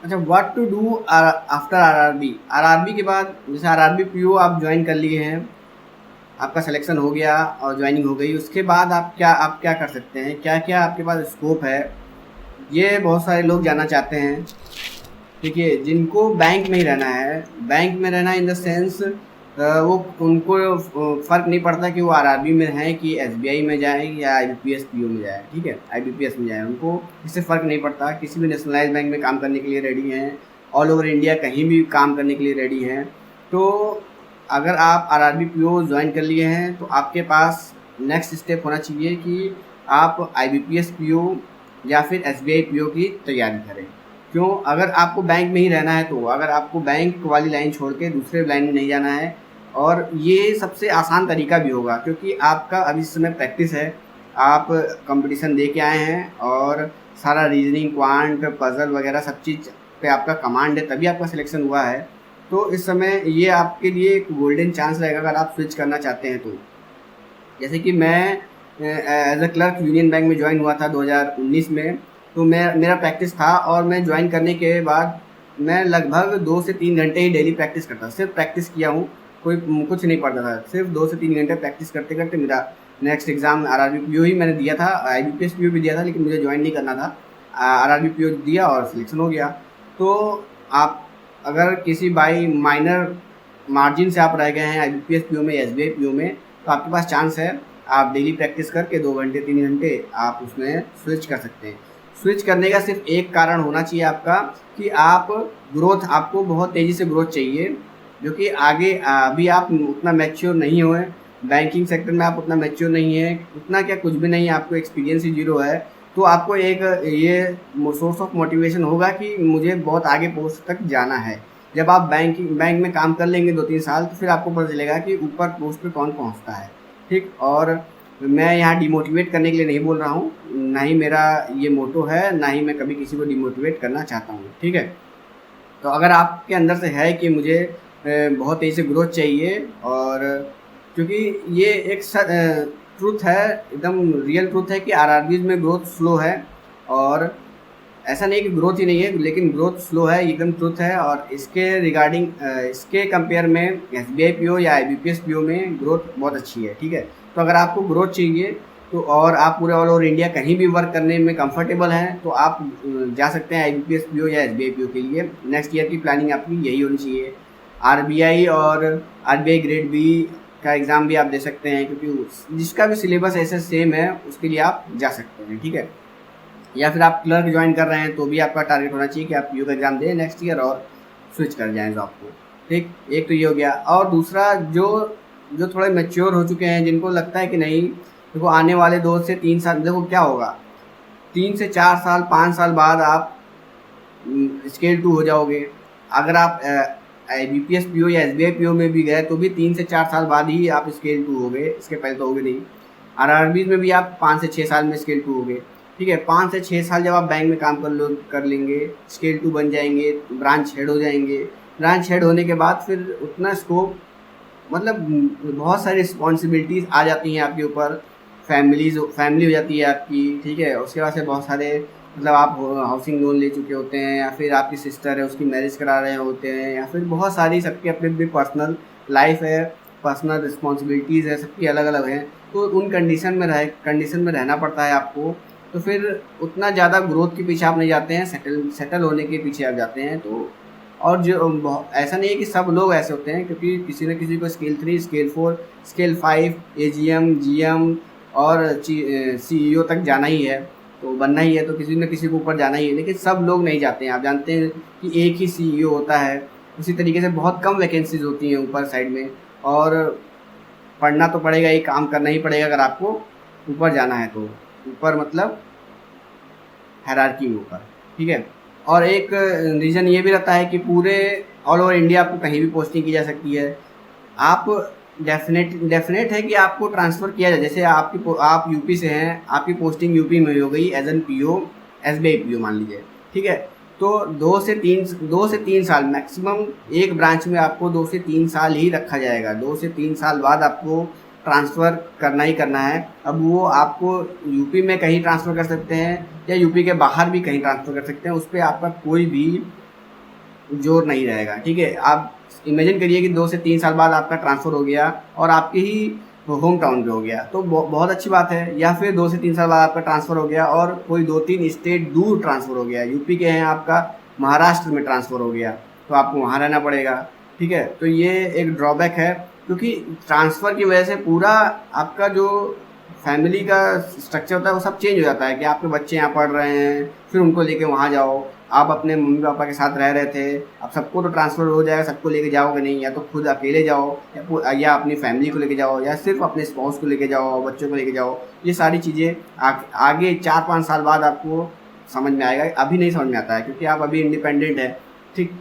अच्छा, what to do after RRB. RRB के बाद जैसे आरआरबी पीओ आप ज्वाइन कर लिए हैं, आपका सिलेक्शन हो गया और ज्वाइनिंग हो गई, उसके बाद आप क्या कर सकते हैं, क्या क्या आपके पास स्कोप है, ये बहुत सारे लोग जानना चाहते हैं। देखिए, जिनको बैंक में ही रहना है, बैंक में रहना इन द सेंस, वो उनको फ़र्क नहीं पड़ता कि वो आरआरबी में हैं कि एसबीआई में जाएँ या आईबीपीएस पीओ में जाएँ, ठीक है? आईबीपीएस में जाएँ, उनको इससे फ़र्क नहीं पड़ता, किसी भी नेशनलाइज़ बैंक में काम करने के लिए रेडी हैं, ऑल ओवर इंडिया कहीं भी काम करने के लिए रेडी हैं। तो अगर आप आरआरबी पीओ जॉइन कर लिए हैं, तो आपके पास नेक्स्ट स्टेप होना चाहिए कि आप आईबीपीएस पीओ या फिर एसबीआई पीओ की तैयारी करें। क्यों? अगर आपको बैंक में ही रहना है, तो अगर आपको बैंक वाली लाइन छोड़ के दूसरे लाइन में नहीं जाना है, और ये सबसे आसान तरीका भी होगा क्योंकि आपका अभी इस समय प्रैक्टिस है, आप कंपटीशन दे के आए हैं और सारा रीजनिंग, क्वांट, पजल वगैरह सब चीज़ पे आपका कमांड है, तभी आपका सिलेक्शन हुआ है। तो इस समय ये आपके लिए एक गोल्डन चांस रहेगा अगर आप स्विच करना चाहते हैं तो। जैसे कि मैं as a clerk Union Bank में ज्वाइन हुआ था 2019 में। तो मैं मेरा प्रैक्टिस था और मैं ज्वाइन करने के बाद मैं लगभग 2 से 3 घंटे ही डेली प्रैक्टिस करता, सिर्फ प्रैक्टिस किया हूँ, कोई कुछ नहीं पढ़ता था, सिर्फ 2 से 3 घंटे प्रैक्टिस करते करते मेरा नेक्स्ट एग्ज़ाम आरआरबी पीओ ही मैंने दिया था, आईबीपीएस पीओ भी दिया था, लेकिन मुझे ज्वाइन नहीं करना था। आरआरबी पीओ दिया और सिलेक्शन हो गया। तो आप अगर किसी बाई माइनर मार्जिन से आप रह गए हैं आईबीपीएस पीओ में या एसबीआई पीओ में, तो आपके पास चांस है, आप डेली प्रैक्टिस करके 2 घंटे 3 घंटे आप उसमें स्विच कर सकते हैं। स्विच करने का सिर्फ एक कारण होना चाहिए आपका कि आप ग्रोथ, आपको बहुत तेज़ी से ग्रोथ चाहिए, जो कि आगे अभी आप उतना मैच्योर नहीं हुए, बैंकिंग सेक्टर में आप उतना मैच्योर नहीं है, उतना क्या कुछ भी नहीं है, आपको एक्सपीरियंस ही जीरो है। तो आपको एक ये सोर्स ऑफ मोटिवेशन होगा कि मुझे बहुत आगे पोस्ट तक जाना है। जब आप बैंक में काम कर लेंगे 2-3 साल, तो फिर आपको पता चलेगा कि ऊपर पोस्ट पे कौन पहुंचता है, ठीक। और मैं यहाँ डिमोटिवेट करने के लिए नहीं बोल रहा हूँ, ना ही मेरा ये मोटो है, ना ही मैं कभी किसी को डिमोटिवेट करना चाहता हूँ, ठीक है। तो अगर आपके अंदर से है कि मुझे बहुत तेज़ी से ग्रोथ चाहिए, और क्योंकि ये एक ट्रुथ है, एकदम रियल ट्रुथ है कि आरआरबीज में ग्रोथ स्लो है, और ऐसा नहीं कि ग्रोथ ही नहीं है, लेकिन ग्रोथ स्लो है, एकदम ट्रुथ है। और इसके रिगार्डिंग इसके कंपेयर में एसबीआई पीओ या आईबीपीएस पीओ में ग्रोथ बहुत अच्छी है, ठीक है। तो अगर आपको ग्रोथ चाहिए, तो और आप पूरे ऑल ओवर इंडिया कहीं भी वर्क करने में कंफर्टेबल हैं, तो आप जा सकते हैं आईबीपीएस पीओ या एसबीआई पीओ के लिए। नेक्स्ट ईयर की प्लानिंग आपकी यही होनी चाहिए। आरबीआई और आरबीआई ग्रेड बी का एग्ज़ाम भी आप दे सकते हैं, क्योंकि जिसका भी सिलेबस ऐसे सेम है उसके लिए आप जा सकते हैं, ठीक है। या फिर आप क्लर्क ज्वाइन कर रहे हैं, तो भी आपका टारगेट होना चाहिए कि आप पीओ का एग्ज़ाम दें नेक्स्ट ईयर और स्विच कर जाएँ जॉब को, ठीक। एक तो ये हो गया। और दूसरा, जो जो थोड़े मैच्योर हो चुके हैं, जिनको लगता है कि नहीं, देखो आने वाले 2 से 3 साल, देखो क्या होगा, 3 से 4 साल 5 साल बाद आप स्केल 2 हो जाओगे। अगर आप बीपीएस पीओ या एसबीआई पीओ में भी गए, तो भी 3 से 4 साल बाद ही आप स्केल 2 हो गए, इसके पहले तो होगे नहीं। आरआरबीज में भी आप 5 से 6 साल में स्केल 2 हो गए, ठीक है। 5 से 6 साल जब आप बैंक में काम कर लेंगे, स्केल 2 बन जाएंगे, ब्रांच हेड हो जाएंगे। ब्रांच हेड होने के बाद फिर उतना स्कोप, मतलब बहुत सारी रिस्पॉन्सिबिलिटीज़ आ जाती हैं आपके ऊपर, फैमिली हो जाती है आपकी, ठीक है। उसके बाद से बहुत सारे, मतलब आप हाउसिंग लोन ले चुके होते हैं, या फिर आपकी सिस्टर है उसकी मैरिज करा रहे होते हैं, या फिर बहुत सारी सबकी अपनी अपनी पर्सनल लाइफ है, पर्सनल रिस्पॉन्सिबिलिटीज़ है, सबकी अलग अलग हैं। तो उन कंडीशन में रहना पड़ता है आपको। तो फिर उतना ज़्यादा ग्रोथ के पीछे आप नहीं जाते हैं, सेटल होने के पीछे आप जाते हैं। तो और जो ऐसा नहीं है कि सब लोग ऐसे होते हैं, क्योंकि किसी न किसी को scale 3, scale 4, scale 5, AGM, GM और सीईओ तक जाना ही है, तो बनना ही है, तो किसी न किसी को ऊपर जाना ही है। लेकिन सब लोग नहीं जाते हैं, आप जानते हैं कि एक ही सीईओ होता है। उसी तरीके से बहुत कम वैकेंसीज होती हैं ऊपर साइड में, और पढ़ना तो पड़ेगा ही, काम करना ही पड़ेगा अगर आपको ऊपर जाना है तो। ऊपर मतलब हायरार्की में ऊपर, ठीक है। और एक रीज़न ये भी रहता है कि पूरे ऑल ओवर इंडिया आपको कहीं भी पोस्टिंग की जा सकती है। आप डेफिनेट है कि आपको ट्रांसफ़र किया जाए, जैसे आप यूपी से हैं, आपकी पोस्टिंग यूपी में हो गई as an PO, SBI PO मान लीजिए, ठीक है। तो 2 से 3 साल मैक्सिमम एक ब्रांच में आपको 2 से 3 साल ही रखा जाएगा। 2 से 3 साल बाद आपको ट्रांसफ़र करना ही करना है। अब वो आपको यूपी में कहीं ट्रांसफ़र कर सकते हैं, या यूपी के बाहर भी कहीं ट्रांसफ़र कर सकते हैं, उस पर आपका कोई भी जोर नहीं रहेगा। ठीक है, आप इमेजिन करिए कि 2 से 3 साल बाद आपका ट्रांसफ़र हो गया और आपके ही होम टाउन पे हो गया, तो बहुत अच्छी बात है। या फिर 2 से 3 साल बाद आपका ट्रांसफ़र हो गया और कोई 2-3 स्टेट दूर ट्रांसफ़र हो गया, यूपी के हैं आपका, महाराष्ट्र में ट्रांसफ़र हो गया, तो आपको वहाँ रहना पड़ेगा। ठीक है, तो ये एक ड्रॉबैक है, क्योंकि ट्रांसफ़र की वजह से पूरा आपका जो फैमिली का स्ट्रक्चर होता है वो सब चेंज हो जाता है कि आपके बच्चे यहाँ पढ़ रहे हैं, फिर उनको लेके वहाँ जाओ। आप अपने मम्मी पापा के साथ रह रहे थे, अब सबको तो ट्रांसफ़र हो जाएगा, सबको लेके जाओगे नहीं, या तो खुद अकेले जाओ या अपनी फैमिली को लेके जाओ, या सिर्फ अपने स्पाउस को लेके जाओ, बच्चों को लेके जाओ। ये सारी चीज़ें आगे 4-5 साल बाद आपको समझ में आएगा, अभी नहीं समझ में आता है क्योंकि आप अभी इंडिपेंडेंट है। ठीक,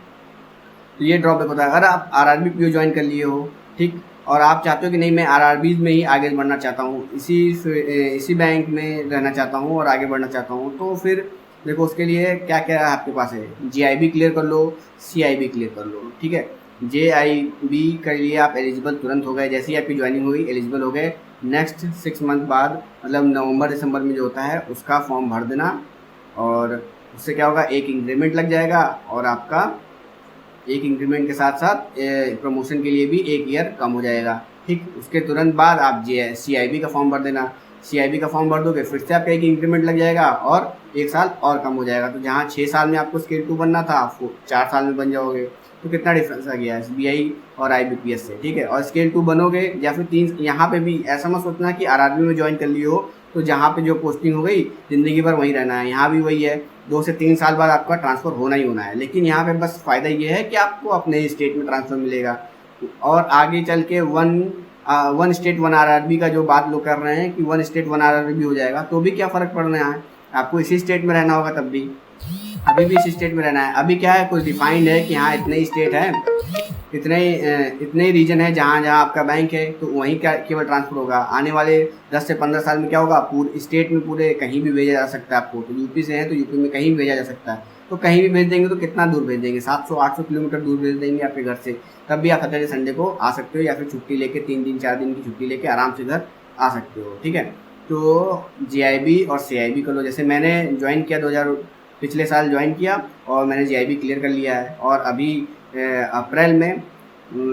तो ये ड्रॉबैक होता है। अगर आप आरआरबी पीओ ज्वाइन कर लिए हो, ठीक, और आप चाहते हो कि नहीं मैं आरआरबीज में ही आगे बढ़ना चाहता हूँ, इसी बैंक में रहना चाहता हूँ और आगे बढ़ना चाहता हूँ, तो फिर देखो उसके लिए क्या क्या आपके पास है। जीआईबी क्लियर कर लो, सीआईबी क्लियर कर लो। ठीक है, जेआईबी के लिए आप एलिजिबल तुरंत हो गए, जैसे ही आपकी ज्वाइनिंग हुई एलिजिबल हो गए। नेक्स्ट 6 मंथ बाद मतलब नवंबर दिसंबर में जो होता है उसका फॉर्म भर देना, और उससे क्या होगा, एक इंक्रीमेंट लग जाएगा और आपका एक इंक्रीमेंट के साथ साथ प्रमोशन के लिए भी 1 ईयर कम हो जाएगा। ठीक, उसके तुरंत बाद आप सीआईबी का फॉर्म भर देना। सीआईबी का फॉर्म भर दोगे फिर से आपका एक इंक्रीमेंट लग जाएगा और 1 साल और कम हो जाएगा। तो जहाँ 6 साल में आपको स्केल 2 बनना था, आप 4 साल में बन जाओगे। तो कितना डिफरेंस आ गया एसबीआई और आईबीपीएस से। ठीक है, और स्केल 2 बनोगे या फिर 3, यहाँ पे भी ऐसा मत सोचना कि आरआरबी में ज्वाइन कर लियो तो जहाँ पे जो पोस्टिंग हो गई ज़िंदगी भर वहीं रहना है। यहाँ भी वही है, 2 से 3 साल बाद आपका ट्रांसफ़र होना ही होना है। लेकिन यहाँ पे बस फ़ायदा ये है कि आपको अपने स्टेट में ट्रांसफ़र मिलेगा, और आगे चल के वन स्टेट वन आरआरबी का जो बात लोग कर रहे हैं कि 1 स्टेट 1 आरआरबी हो जाएगा, तो भी क्या फ़र्क पड़ना है, आपको इसी स्टेट में रहना होगा तब भी, अभी भी इसी स्टेट में रहना है। अभी क्या है, कुछ डिफाइंड है कि हाँ इतने ही स्टेट हैं, इतने ही रीजन है जहाँ जहाँ आपका बैंक है, तो वहीं का केवल ट्रांसफ़र होगा। आने वाले 10 से 15 साल में क्या होगा, पूरे स्टेट में पूरे कहीं भी भेजा जा सकता है आपको। तो यूपी से हैं तो यूपी में कहीं भी भेजा जा सकता है, तो कहीं भी भेज देंगे तो कितना दूर भेज देंगे, 700-800 किलोमीटर दूर भेज देंगे आपके घर से, तब भी आप सैटरडे संडे को आ सकते हो, या फिर छुट्टी लेके 3 दिन 4 दिन की छुट्टी लेके आराम से घर आ सकते हो। ठीक है, तो जीआईबी और सीआईबी कर लो। जैसे मैंने ज्वाइन किया पिछले साल ज्वाइन किया और मैंने जीआईबी क्लियर कर लिया है, और अभी अप्रैल में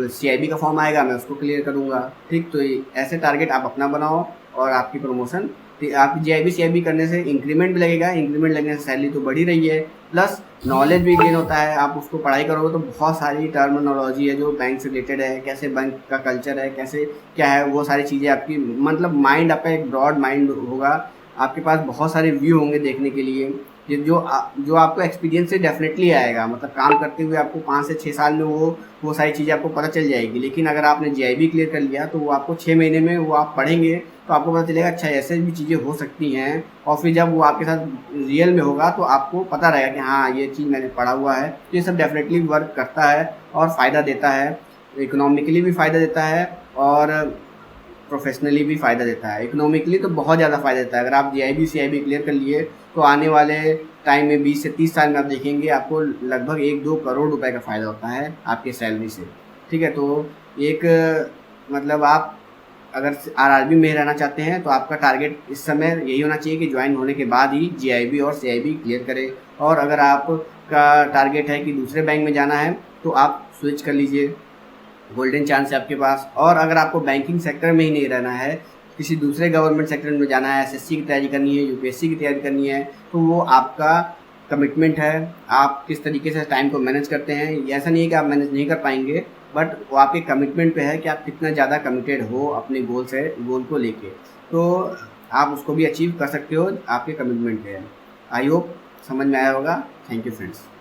सीआईबी का फॉर्म आएगा, मैं उसको क्लियर करूँगा। ठीक, तो ऐसे टारगेट आप अपना बनाओ और आपकी प्रमोशन, आपकी जीआईबी सीआईबी करने से इंक्रीमेंट भी लगेगा, इंक्रीमेंट लगने से सैलरी तो बढ़ ही रही है, प्लस नॉलेज भी गेन होता है। आप उसको पढ़ाई करोगे तो बहुत सारी टर्मिनोलॉजी है जो बैंक से रिलेटेड है, कैसे बैंक का कल्चर है, कैसे क्या है, वो सारी चीज़ें आपकी मतलब माइंड, आपका एक ब्रॉड माइंड होगा, आपके पास बहुत सारे व्यू होंगे देखने के लिए, जो आपको एक्सपीरियंस से डेफिनेटली आएगा। मतलब काम करते हुए आपको 5 से 6 साल में वो सारी चीज़ें आपको पता चल जाएगी। लेकिन अगर आपने जीआईबी क्लियर कर लिया तो वो आपको 6 महीने में वो आप पढ़ेंगे तो आपको पता चलेगा अच्छा ऐसे भी चीज़ें हो सकती हैं, और फिर जब वो आपके साथ रियल में होगा तो आपको पता रहेगा कि हाँ ये चीज़ मैंने पढ़ा हुआ है। तो ये सब डेफिनेटली वर्क करता है और फ़ायदा देता है, इकोनॉमिकली भी फ़ायदा देता है और प्रोफेशनली भी फ़ायदा देता है। इकोनॉमिकली तो बहुत ज़्यादा फ़ायदा देता है। अगर आप जीआईबी सीआईबी क्लियर कर लिए तो आने वाले टाइम में 20 से 30 साल में आप देखेंगे आपको लगभग 1-2 करोड़ रुपए का फ़ायदा होता है आपके सैलरी से। ठीक है, तो एक मतलब आप अगर आरआरबी में रहना चाहते हैं तो आपका टारगेट इस समय यही होना चाहिए कि ज्वाइन होने के बाद ही जीआईबी और सीआईबी क्लियर करें। और अगर आपका टारगेट है कि दूसरे बैंक में जाना है तो आप स्विच कर लीजिए, गोल्डन चांस है आपके पास। और अगर आपको बैंकिंग सेक्टर में ही नहीं रहना है, किसी दूसरे गवर्नमेंट सेक्टर में जाना है, एसएससी की तैयारी करनी है, यूपीएससी की तैयारी करनी है, तो वो आपका कमिटमेंट है, आप किस तरीके से टाइम को मैनेज करते हैं। ऐसा नहीं है कि आप मैनेज नहीं कर पाएंगे, बट वो आपके कमिटमेंट पे है कि आप कितना ज़्यादा कमिटेड हो अपने गोल को लेके, तो आप उसको भी अचीव कर सकते हो, आपके कमिटमेंट पे है। आई होप समझ में आया होगा। Thank you friends.